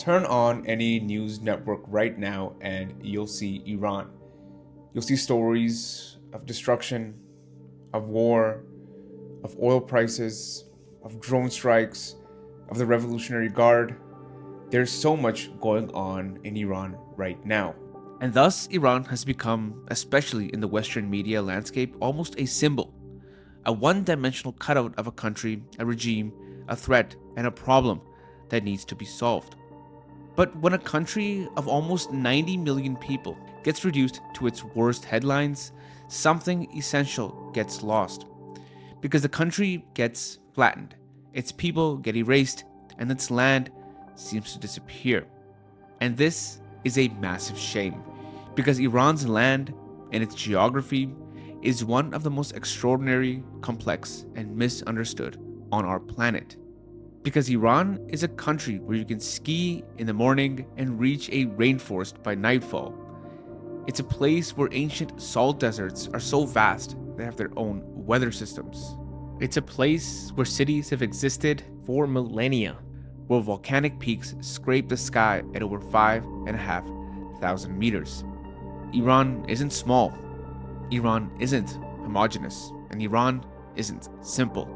Turn on any news network right now and you'll see Iran. You'll see stories of destruction, of war, of oil prices, of drone strikes, of the Revolutionary Guard. There's so much going on in Iran right now. And thus, Iran has become, especially in the Western media landscape, almost a symbol. A one-dimensional cutout of a country, a regime, a threat, and a problem that needs to be solved. But when a country of almost 90 million people gets reduced to its worst headlines, something essential gets lost. Because the country gets flattened, its people get erased, and its land seems to disappear. And this is a massive shame, because Iran's land and its geography is one of the most extraordinary, complex, and misunderstood on our planet. Because Iran is a country where you can ski in the morning and reach a rainforest by nightfall. It's a place where ancient salt deserts are so vast they have their own weather systems. It's a place where cities have existed for millennia, where volcanic peaks scrape the sky at over 5,500 meters. Iran isn't small, Iran isn't homogeneous, and Iran isn't simple.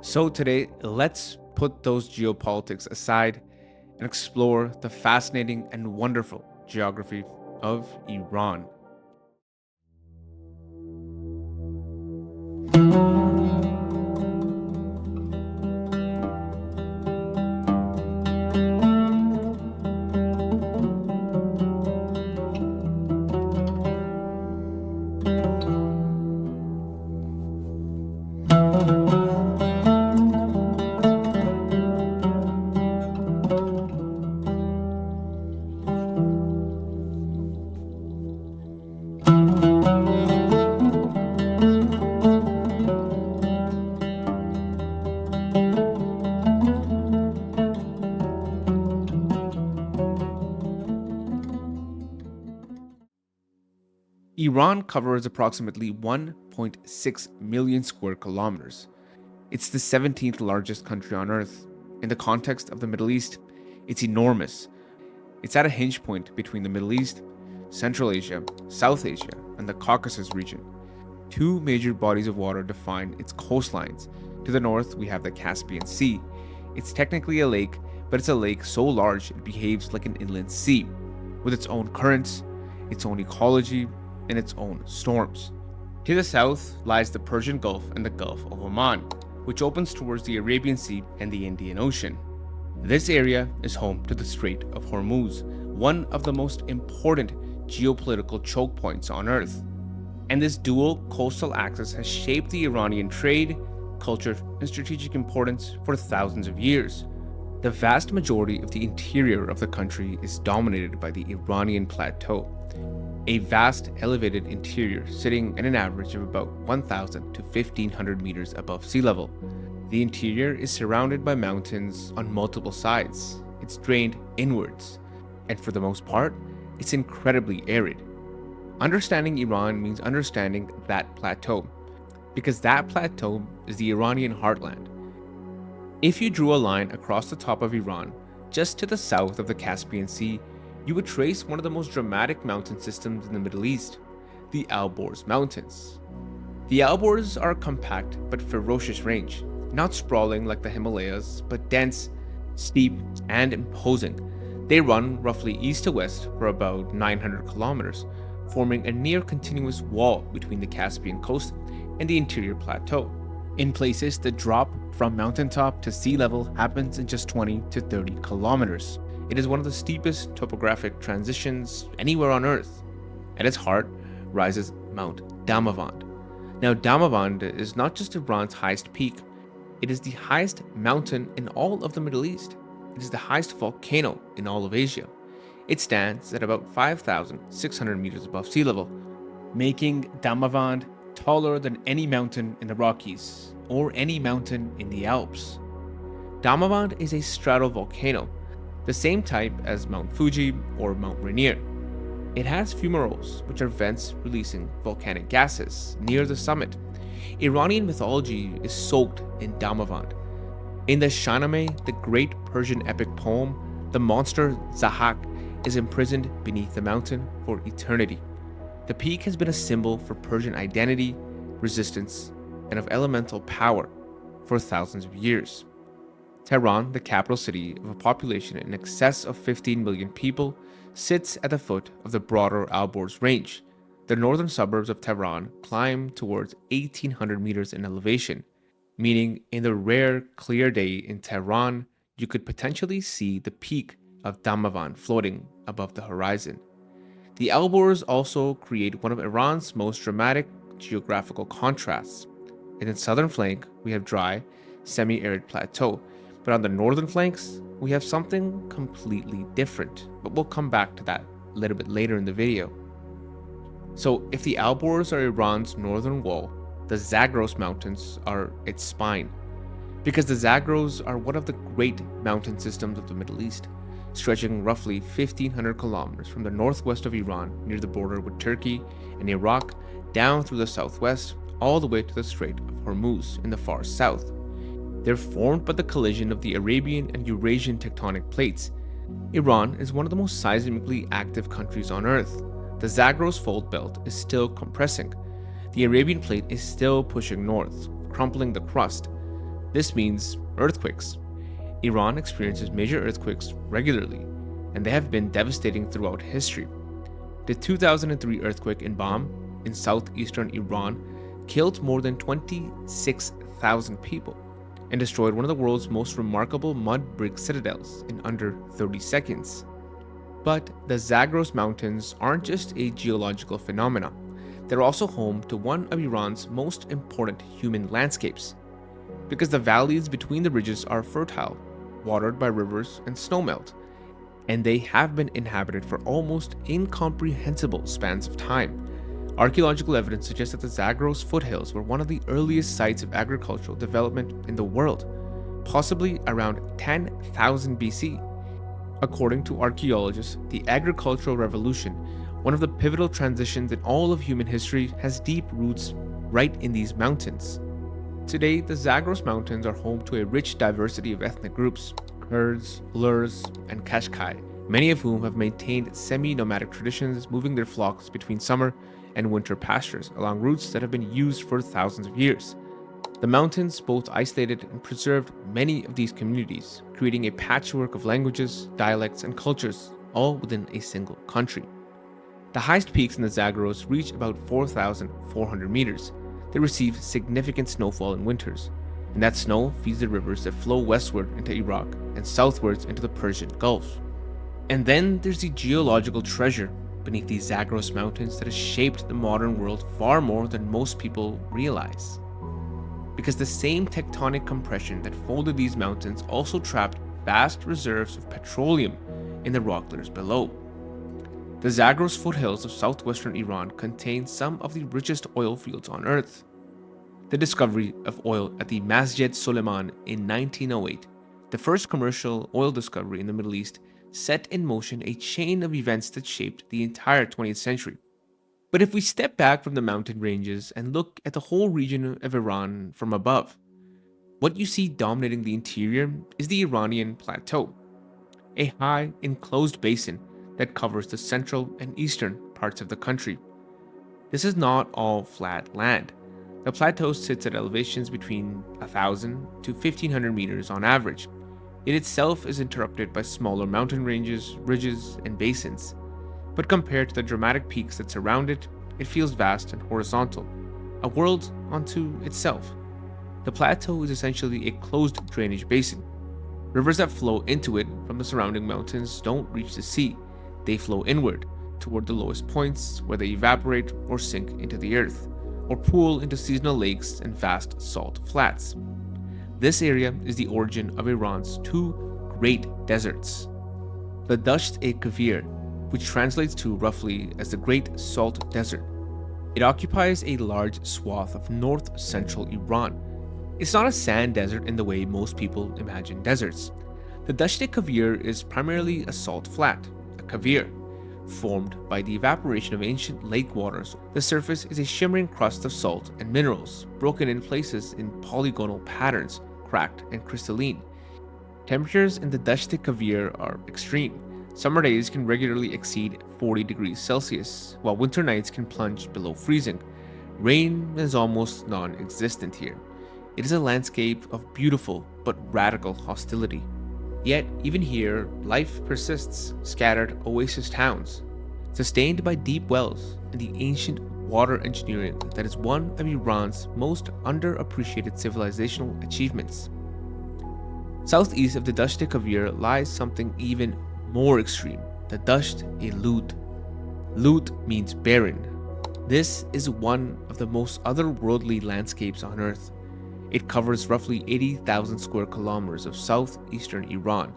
So today, let's put those geopolitics aside and explore the fascinating and wonderful geography of Iran. Iran covers approximately 1.6 million square kilometers. It's the 17th largest country on Earth. In the context of the Middle East, it's enormous. It's at a hinge point between the Middle East, Central Asia, South Asia, and the Caucasus region. Two major bodies of water define its coastlines. To the north, we have the Caspian Sea. It's technically a lake, but it's a lake so large it behaves like an inland sea, with its own currents, its own ecology, and its own storms. To the south lies the Persian Gulf and the Gulf of Oman, which opens towards the Arabian Sea and the Indian Ocean. This area is home to the Strait of Hormuz, one of the most important geopolitical choke points on Earth. And this dual coastal axis has shaped the Iranian trade, culture, and strategic importance for thousands of years. The vast majority of the interior of the country is dominated by the Iranian Plateau, a vast elevated interior sitting at an average of about 1,000 to 1,500 meters above sea level. The interior is surrounded by mountains on multiple sides. It's drained inwards, and for the most part, it's incredibly arid. Understanding Iran means understanding that plateau, because that plateau is the Iranian heartland. If you drew a line across the top of Iran, just to the south of the Caspian Sea, you would trace one of the most dramatic mountain systems in the Middle East, the Alborz Mountains. The Alborz are a compact but ferocious range, not sprawling like the Himalayas, but dense, steep, and imposing. They run roughly east to west for about 900 kilometers, forming a near continuous wall between the Caspian coast and the interior plateau. In places, the drop from mountaintop to sea level happens in just 20 to 30 kilometers. It is one of the steepest topographic transitions anywhere on Earth. At its heart rises Mount Damavand. Now, Damavand is not just Iran's highest peak, it is the highest mountain in all of the Middle East. It is the highest volcano in all of Asia. It stands at about 5,600 meters above sea level, making Damavand taller than any mountain in the Rockies or any mountain in the Alps. Damavand is a stratovolcano, the same type as Mount Fuji or Mount Rainier. It has fumaroles, which are vents releasing volcanic gases near the summit. Iranian mythology is soaked in Damavand. In the Shahnameh, the great Persian epic poem, The monster Zahak is imprisoned beneath the mountain for eternity. The peak has been a symbol for Persian identity, resistance, and of elemental power for thousands of years. Tehran, the capital city of a population in excess of 15 million people, sits at the foot of the broader Alborz range. The northern suburbs of Tehran climb towards 1,800 meters in elevation, meaning in the rare, clear day in Tehran, you could potentially see the peak of Damavand floating above the horizon. The Alborz also create one of Iran's most dramatic geographical contrasts. In its southern flank, we have dry, semi-arid plateau, but on the northern flanks, we have something completely different. But we'll come back to that a little bit later in the video. So if the Alborz are Iran's northern wall, the Zagros mountains are its spine. Because the Zagros are one of the great mountain systems of the Middle East, stretching roughly 1,500 kilometers from the northwest of Iran near the border with Turkey and Iraq down through the southwest all the way to the Strait of Hormuz in the far south. They're formed by the collision of the Arabian and Eurasian tectonic plates. Iran is one of the most seismically active countries on Earth. The Zagros fault belt is still compressing. The Arabian plate is still pushing north, crumpling the crust. This means earthquakes. Iran experiences major earthquakes regularly, and they have been devastating throughout history. The 2003 earthquake in Bam, in southeastern Iran, killed more than 26,000 people and destroyed one of the world's most remarkable mud brick citadels in under 30 seconds. But the Zagros Mountains aren't just a geological phenomenon. They're also home to one of Iran's most important human landscapes, because the valleys between the ridges are fertile, watered by rivers and snowmelt, and they have been inhabited for almost incomprehensible spans of time. Archaeological evidence suggests that the Zagros foothills were one of the earliest sites of agricultural development in the world, possibly around 10,000 BC. According to archaeologists, the agricultural revolution, one of the pivotal transitions in all of human history, has deep roots right in these mountains. Today, the Zagros Mountains are home to a rich diversity of ethnic groups: Kurds, Lurs, and Kashkai, many of whom have maintained semi-nomadic traditions, moving their flocks between summer and winter pastures along routes that have been used for thousands of years. The mountains both isolated and preserved many of these communities, creating a patchwork of languages, dialects, and cultures, all within a single country. The highest peaks in the Zagros reach about 4,400 meters. They receive significant snowfall in winters, and that snow feeds the rivers that flow westward into Iraq and southwards into the Persian Gulf. And then there's the geological treasure beneath these Zagros mountains that has shaped the modern world far more than most people realize. Because the same tectonic compression that folded these mountains also trapped vast reserves of petroleum in the rock layers below. The Zagros foothills of southwestern Iran contain some of the richest oil fields on Earth. The discovery of oil at the Masjid Suleiman in 1908, the first commercial oil discovery in the Middle East, set in motion a chain of events that shaped the entire 20th century. But if we step back from the mountain ranges and look at the whole region of Iran from above, what you see dominating the interior is the Iranian Plateau, a high, enclosed basin that covers the central and eastern parts of the country. This is not all flat land. The plateau sits at elevations between 1,000 to 1,500 meters on average. It itself is interrupted by smaller mountain ranges, ridges, and basins. But compared to the dramatic peaks that surround it, it feels vast and horizontal, a world unto itself. The plateau is essentially a closed drainage basin. Rivers that flow into it from the surrounding mountains don't reach the sea. They flow inward, toward the lowest points, where they evaporate or sink into the earth, or pool into seasonal lakes and vast salt flats. This area is the origin of Iran's two great deserts. The Dasht-e-Kavir, which translates to roughly as the Great Salt Desert. It occupies a large swath of north-central Iran. It's not a sand desert in the way most people imagine deserts. The Dasht-e-Kavir is primarily a salt flat, a kavir, formed by the evaporation of ancient lake waters. The surface is a shimmering crust of salt and minerals, broken in places in polygonal patterns, cracked and crystalline. Temperatures in the Dasht-e Kavir are extreme. Summer days can regularly exceed 40 degrees Celsius, while winter nights can plunge below freezing. Rain is almost non existent here. It is a landscape of beautiful but radical hostility. Yet, even here, life persists, scattered oasis towns, sustained by deep wells and the ancient water engineering that is one of Iran's most underappreciated civilizational achievements. Southeast of the Dasht-e Kavir lies something even more extreme, the Dasht-e Lut. Lut means barren. This is one of the most otherworldly landscapes on Earth. It covers roughly 80,000 square kilometers of southeastern Iran,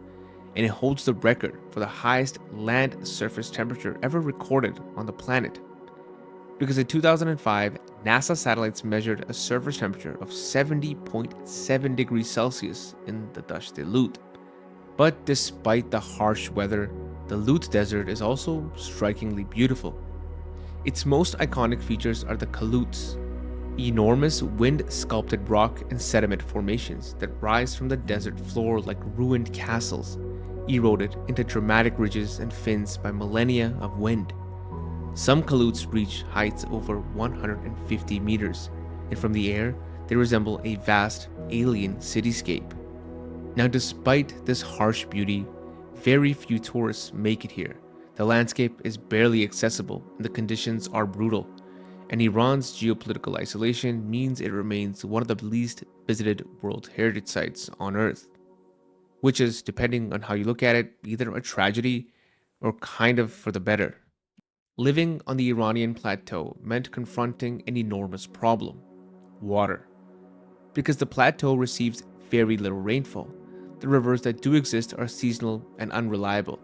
and it holds the record for the highest land surface temperature ever recorded on the planet. Because in 2005, NASA satellites measured a surface temperature of 70.7 degrees Celsius in the Dasht-e Lut. But despite the harsh weather, the Lut Desert is also strikingly beautiful. Its most iconic features are the Kaluts, enormous wind-sculpted rock and sediment formations that rise from the desert floor like ruined castles, eroded into dramatic ridges and fins by millennia of wind. Some Kaluts reach heights over 150 meters, and from the air, they resemble a vast alien cityscape. Now, despite this harsh beauty, very few tourists make it here. The landscape is barely accessible, and the conditions are brutal. And Iran's geopolitical isolation means it remains one of the least visited World Heritage Sites on Earth, which is, depending on how you look at it, either a tragedy or kind of for the better. Living on the Iranian plateau meant confronting an enormous problem: water. Because the plateau receives very little rainfall, the rivers that do exist are seasonal and unreliable.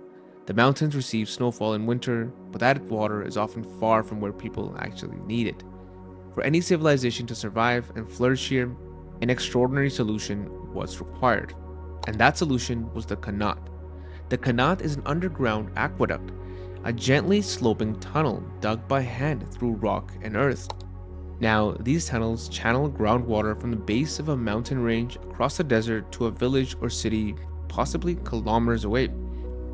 The mountains receive snowfall in winter, but that water is often far from where people actually need it. For any civilization to survive and flourish here, an extraordinary solution was required. And that solution was the Qanat. The Qanat is an underground aqueduct, a gently sloping tunnel dug by hand through rock and earth. Now, these tunnels channel groundwater from the base of a mountain range across the desert to a village or city possibly kilometers away.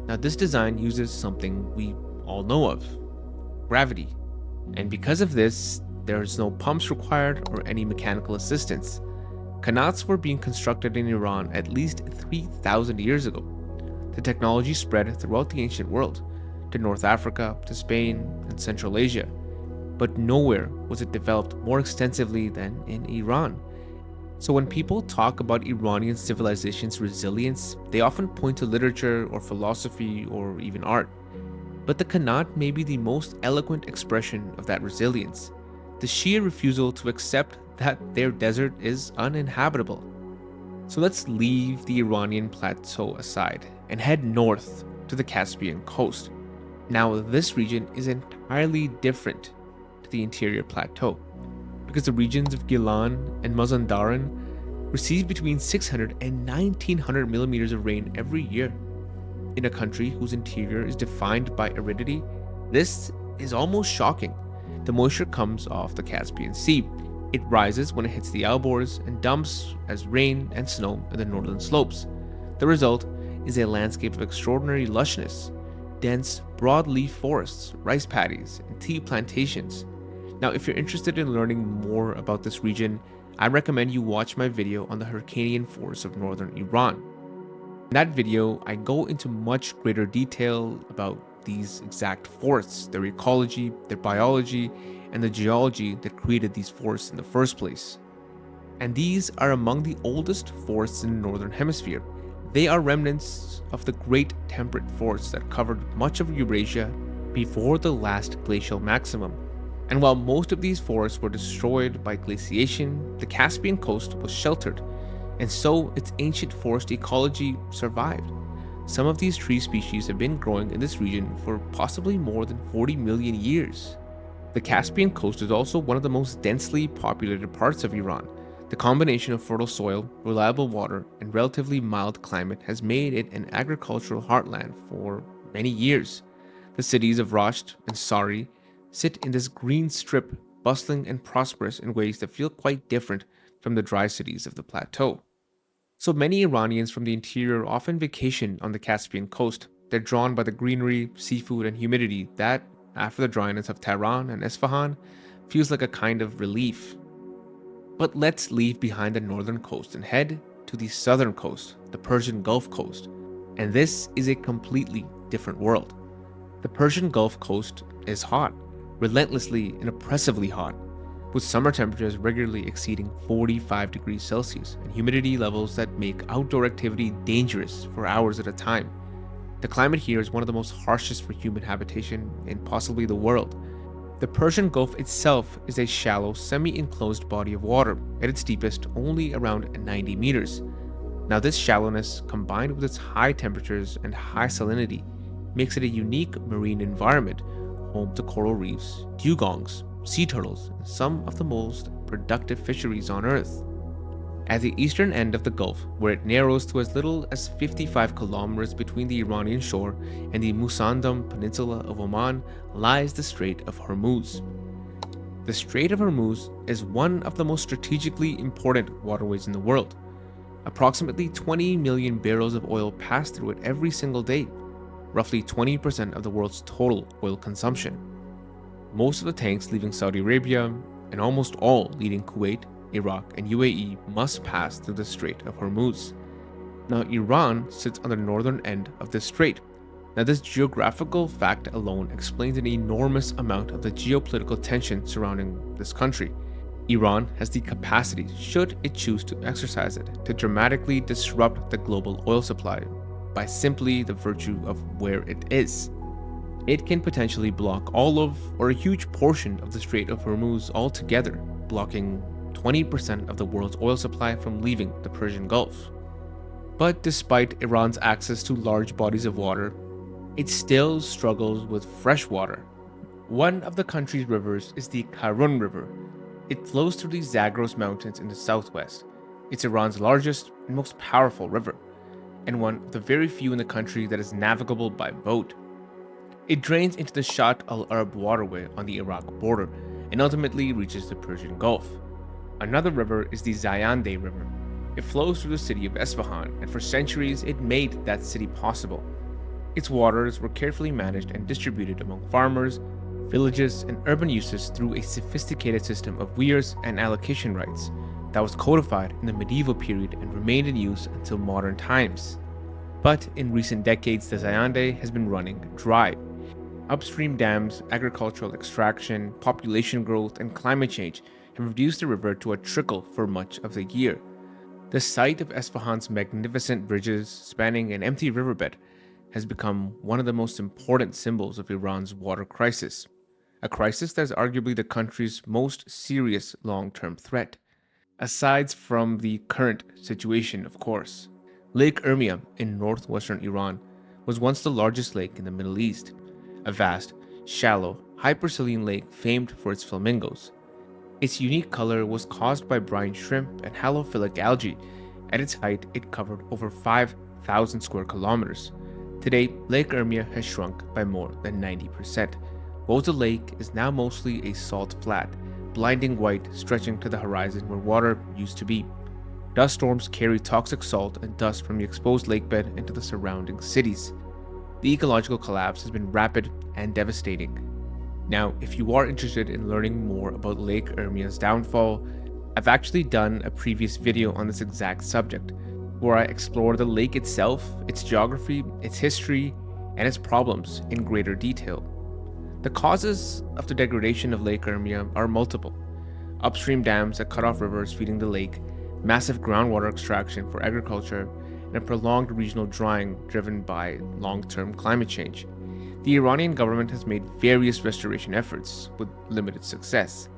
Now, this design uses something we all know of: gravity. And because of this, there's no pumps required or any mechanical assistance. Qanats were being constructed in Iran at least 3,000 years ago. The technology spread throughout the ancient world, to North Africa, to Spain, and Central Asia. But nowhere was it developed more extensively than in Iran. So when people talk about Iranian civilization's resilience, they often point to literature or philosophy or even art. But the Qanat may be the most eloquent expression of that resilience: the sheer refusal to accept that their desert is uninhabitable. So let's leave the Iranian plateau aside and head north to the Caspian coast. Now, this region is entirely different to the interior plateau, because the regions of Gilan and Mazandaran receive between 600 and 1900 millimeters of rain every year. In a country whose interior is defined by aridity, this is almost shocking. The moisture comes off the Caspian Sea. It rises when it hits the Alborz and dumps as rain and snow in the northern slopes. The result is a landscape of extraordinary lushness: dense, broadleaf forests, rice paddies, and tea plantations. Now, if you're interested in learning more about this region, I recommend you watch my video on the Hyrcanian forests of northern Iran. In that video, I go into much greater detail about these exact forests, their ecology, their biology, and the geology that created these forests in the first place. And these are among the oldest forests in the northern hemisphere. They are remnants of the great temperate forests that covered much of Eurasia before the last glacial maximum. And while most of these forests were destroyed by glaciation, the Caspian coast was sheltered, and so its ancient forest ecology survived. Some of these tree species have been growing in this region for possibly more than 40 million years. The Caspian coast is also one of the most densely populated parts of Iran. The combination of fertile soil, reliable water, and relatively mild climate has made it an agricultural heartland for many years. The cities of Rasht and Sari sit in this green strip, bustling and prosperous in ways that feel quite different from the dry cities of the plateau. So many Iranians from the interior often vacation on the Caspian coast. They're drawn by the greenery, seafood, and humidity that, after the dryness of Tehran and Isfahan, feels like a kind of relief. But let's leave behind the northern coast and head to the southern coast, the Persian Gulf coast. And this is a completely different world. The Persian Gulf coast is hot, relentlessly and oppressively hot, with summer temperatures regularly exceeding 45 degrees Celsius and humidity levels that make outdoor activity dangerous for hours at a time. The climate here is one of the most harshest for human habitation in possibly the world. The Persian Gulf itself is a shallow, semi-enclosed body of water, at its deepest only around 90 meters. Now this shallowness, combined with its high temperatures and high salinity, makes it a unique marine environment, home to coral reefs, dugongs, sea turtles, and some of the most productive fisheries on Earth. At the eastern end of the Gulf, where it narrows to as little as 55 kilometers between the Iranian shore and the Musandam Peninsula of Oman, lies the Strait of Hormuz. The Strait of Hormuz is one of the most strategically important waterways in the world. Approximately 20 million barrels of oil pass through it every single day, roughly 20% of the world's total oil consumption. Most of the tanks leaving Saudi Arabia, and almost all leaving Kuwait, Iraq, and UAE must pass through the Strait of Hormuz. Now, Iran sits on the northern end of this strait. Now, this geographical fact alone explains an enormous amount of the geopolitical tension surrounding this country. Iran has the capacity, should it choose to exercise it, to dramatically disrupt the global oil supply by simply the virtue of where it is. It can potentially block all of, or a huge portion of the Strait of Hormuz altogether, blocking 20% of the world's oil supply from leaving the Persian Gulf. But despite Iran's access to large bodies of water, it still struggles with fresh water. One of the country's rivers is the Karun River. It flows through the Zagros Mountains in the southwest. It's Iran's largest and most powerful river, and one of the very few in the country that is navigable by boat. It drains into the Shatt al-Arab waterway on the Iraq border and ultimately reaches the Persian Gulf. Another river is the Zayandeh River. It flows through the city of Isfahan, and for centuries it made that city possible. Its waters were carefully managed and distributed among farmers, villages, and urban uses through a sophisticated system of weirs and allocation rights that was codified in the medieval period and remained in use until modern times. But in recent decades, the Zayandeh has been running dry. Upstream dams, agricultural extraction, population growth, and climate change have reduced the river to a trickle for much of the year. The site of Isfahan's magnificent bridges spanning an empty riverbed has become one of the most important symbols of Iran's water crisis, a crisis that is arguably the country's most serious long-term threat. Aside from the current situation, of course, Lake Urmia in northwestern Iran was once the largest lake in the Middle East, a vast, shallow, hypersaline lake famed for its flamingos. Its unique color was caused by brine shrimp and halophilic algae. At its height, it covered over 5,000 square kilometers. Today, Lake Urmia has shrunk by more than 90%. Boza Lake is now mostly a salt flat, blinding white stretching to the horizon where water used to be. Dust storms carry toxic salt and dust from the exposed lakebed into the surrounding cities. The ecological collapse has been rapid and devastating. Now, if you are interested in learning more about Lake Urmia's downfall, I've actually done a previous video on this exact subject, where I explore the lake itself, its geography, its history, and its problems in greater detail. The causes of the degradation of Lake Urmia are multiple. Upstream dams that cut off rivers feeding the lake, massive groundwater extraction for agriculture, and a prolonged regional drying driven by long-term climate change. The Iranian government has made various restoration efforts with limited success.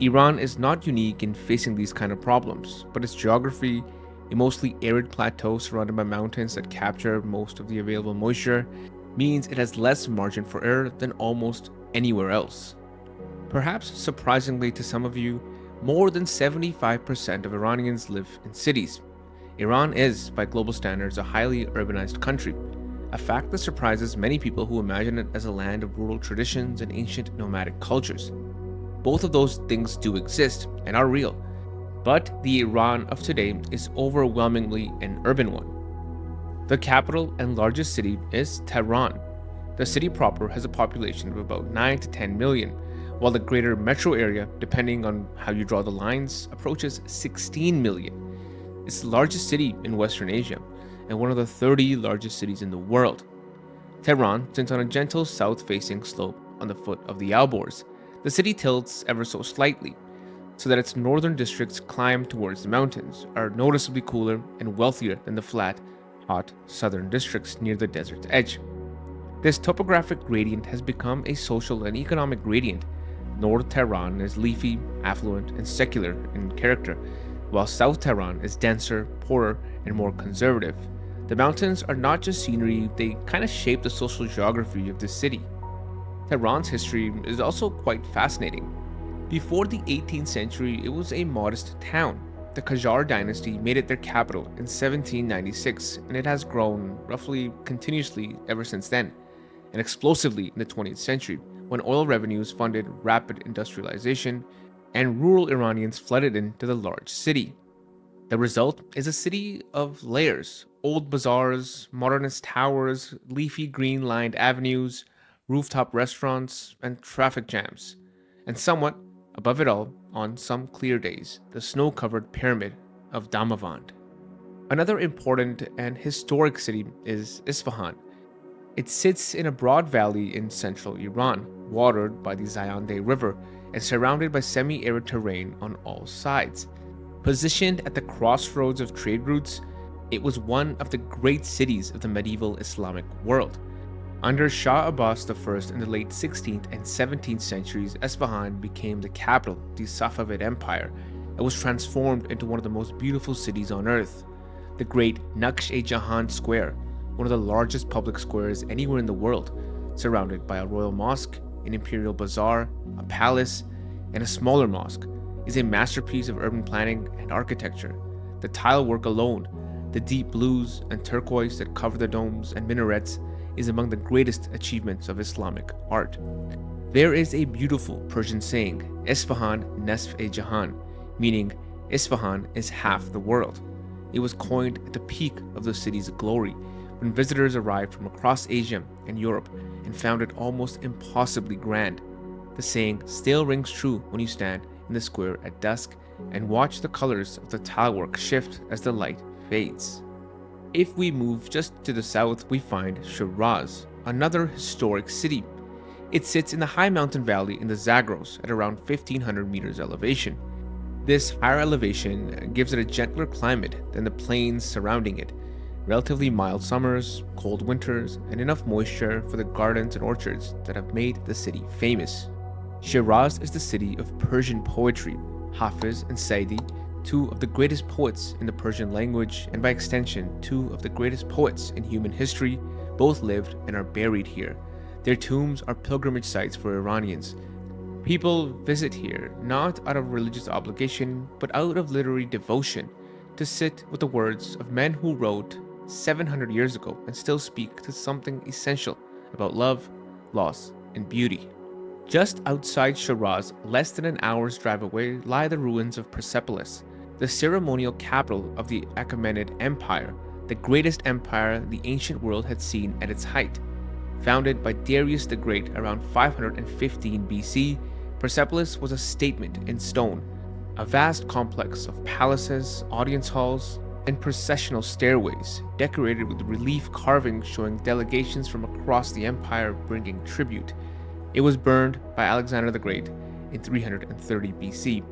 Iran is not unique in facing these kind of problems, but its geography, a mostly arid plateau surrounded by mountains that capture most of the available moisture, means it has less margin for error than almost anywhere else. Perhaps surprisingly to some of you, more than 75% of Iranians live in cities. Iran is, by global standards, a highly urbanized country, a fact that surprises many people who imagine it as a land of rural traditions and ancient nomadic cultures. Both of those things do exist and are real. But the Iran of today is overwhelmingly an urban one. The capital and largest city is Tehran. The city proper has a population of about 9 to 10 million, while the greater metro area, depending on how you draw the lines, approaches 16 million. It's the largest city in Western Asia and one of the 30 largest cities in the world. Tehran sits on a gentle south-facing slope on the foot of the Alborz. The city tilts ever so slightly, so that its northern districts climb towards the mountains, are noticeably cooler and wealthier than the flat, hot southern districts near the desert's edge. This topographic gradient has become a social and economic gradient. North Tehran is leafy, affluent, and secular in character, while South Tehran is denser, poorer, and more conservative. The mountains are not just scenery, they kind of shape the social geography of this city. Tehran's history is also quite fascinating. Before the 18th century, it was a modest town. The Qajar dynasty made it their capital in 1796, and it has grown roughly continuously ever since then, and explosively in the 20th century, when oil revenues funded rapid industrialization and rural Iranians flooded into the large city. The result is a city of layers: old bazaars, modernist towers, leafy green-lined avenues, rooftop restaurants, and traffic jams. And somewhat above it all, on some clear days, the snow-covered pyramid of Damavand. Another important and historic city is Isfahan. It sits in a broad valley in central Iran, watered by the Zayandeh River and surrounded by semi-arid terrain on all sides. Positioned at the crossroads of trade routes, it was one of the great cities of the medieval Islamic world. Under Shah Abbas I in the late 16th and 17th centuries, Isfahan became the capital of the Safavid Empire and was transformed into one of the most beautiful cities on earth. The great Naqsh-e-Jahan Square, one of the largest public squares anywhere in the world, surrounded by a royal mosque, an imperial bazaar, a palace, and a smaller mosque, is a masterpiece of urban planning and architecture. The tile work alone, the deep blues and turquoise that cover the domes and minarets, is among the greatest achievements of Islamic art. There is a beautiful Persian saying, Isfahan Nesf-e-Jahan, meaning Isfahan is half the world. It was coined at the peak of the city's glory when visitors arrived from across Asia and Europe and found it almost impossibly grand. The saying still rings true when you stand in the square at dusk and watch the colors of the tilework shift as the light fades. If we move just to the south, we find Shiraz, another historic city. It sits in the high mountain valley in the Zagros at around 1500 meters elevation. This higher elevation gives it a gentler climate than the plains surrounding it, relatively mild summers, cold winters, and enough moisture for the gardens and orchards that have made the city famous. Shiraz is the city of Persian poetry. Hafiz and Saidi, two of the greatest poets in the Persian language, and by extension, two of the greatest poets in human history, both lived and are buried here. Their tombs are pilgrimage sites for Iranians. People visit here not out of religious obligation, but out of literary devotion, to sit with the words of men who wrote 700 years ago and still speak to something essential about love, loss, and beauty. Just outside Shiraz, less than an hour's drive away, lie the ruins of Persepolis, the ceremonial capital of the Achaemenid Empire, the greatest empire the ancient world had seen at its height. Founded by Darius the Great around 515 BC, Persepolis was a statement in stone, a vast complex of palaces, audience halls, and processional stairways decorated with relief carvings showing delegations from across the empire bringing tribute. It was burned by Alexander the Great in 330 BC,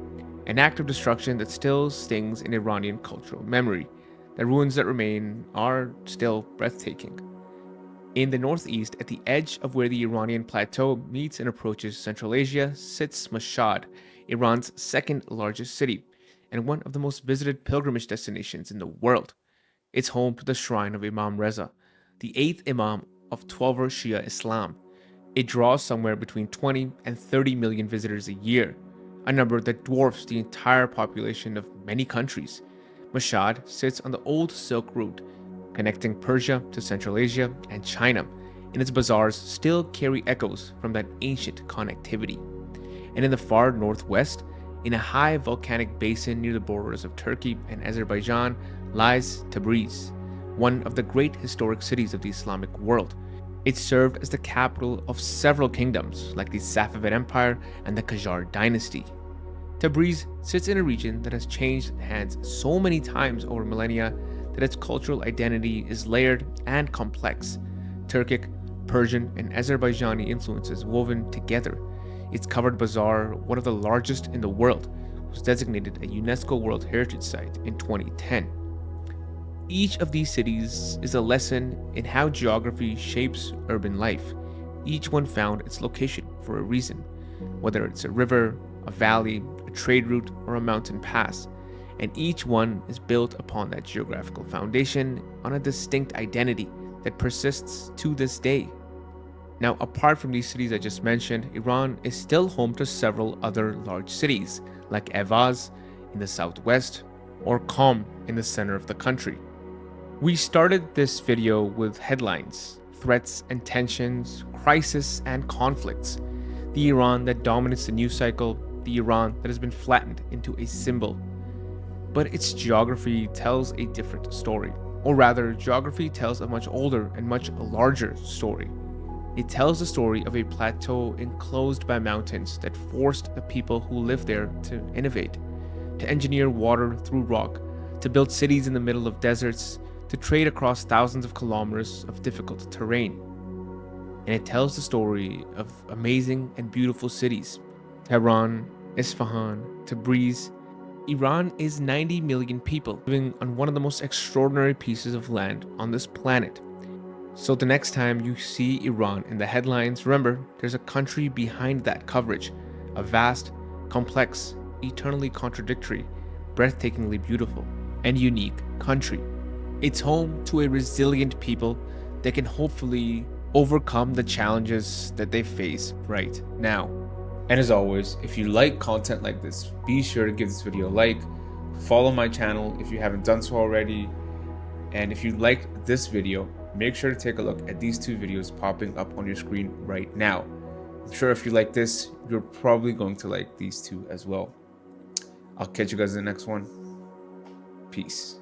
an act of destruction that still stings in Iranian cultural memory. The ruins that remain are still breathtaking. In the northeast, at the edge of where the Iranian plateau meets and approaches Central Asia, sits Mashhad, Iran's second largest city, and one of the most visited pilgrimage destinations in the world. It's home to the shrine of Imam Reza, the 8th Imam of Twelver Shia Islam. It draws somewhere between 20 and 30 million visitors a year, a number that dwarfs the entire population of many countries. Mashhad sits on the old Silk Route, connecting Persia to Central Asia and China, and its bazaars still carry echoes from that ancient connectivity. And in the far northwest, In a high volcanic basin near the borders of Turkey and Azerbaijan lies Tabriz, one of the great historic cities of the Islamic world. It served as the capital of several kingdoms like the Safavid Empire and the Qajar dynasty. Tabriz sits in a region that has changed hands so many times over millennia that its cultural identity is layered and complex. Turkic, Persian, and Azerbaijani influences woven together. Its covered bazaar, one of the largest in the world, was designated a UNESCO World Heritage Site in 2010. Each of these cities is a lesson in how geography shapes urban life. Each one found its location for a reason, whether it's a river, a valley, a trade route, or a mountain pass. And each one is built upon that geographical foundation on a distinct identity that persists to this day. Now, apart from these cities I just mentioned, Iran is still home to several other large cities, like Evaz in the southwest or Qom in the center of the country. We started this video with headlines, threats and tensions, crisis and conflicts. The Iran that dominates the news cycle, the Iran that has been flattened into a symbol. But its geography tells a different story. Or rather, geography tells a much older and much larger story. It tells the story of a plateau enclosed by mountains that forced the people who lived there to innovate, to engineer water through rock, to build cities in the middle of deserts, to trade across thousands of kilometers of difficult terrain. And it tells the story of amazing and beautiful cities. Tehran, Isfahan, Tabriz. Iran is 90 million people living on one of the most extraordinary pieces of land on this planet. So the next time you see Iran in the headlines, remember, there's a country behind that coverage. A vast, complex, eternally contradictory, breathtakingly beautiful, and unique country. It's home to a resilient people that can hopefully overcome the challenges that they face right now. And as always, if you like content like this, be sure to give this video a like, follow my channel if you haven't done so already, and if you liked this video, make sure to take a look at these two videos popping up on your screen right now. I'm sure if you like this, you're probably going to like these two as well. I'll catch you guys in the next one. Peace.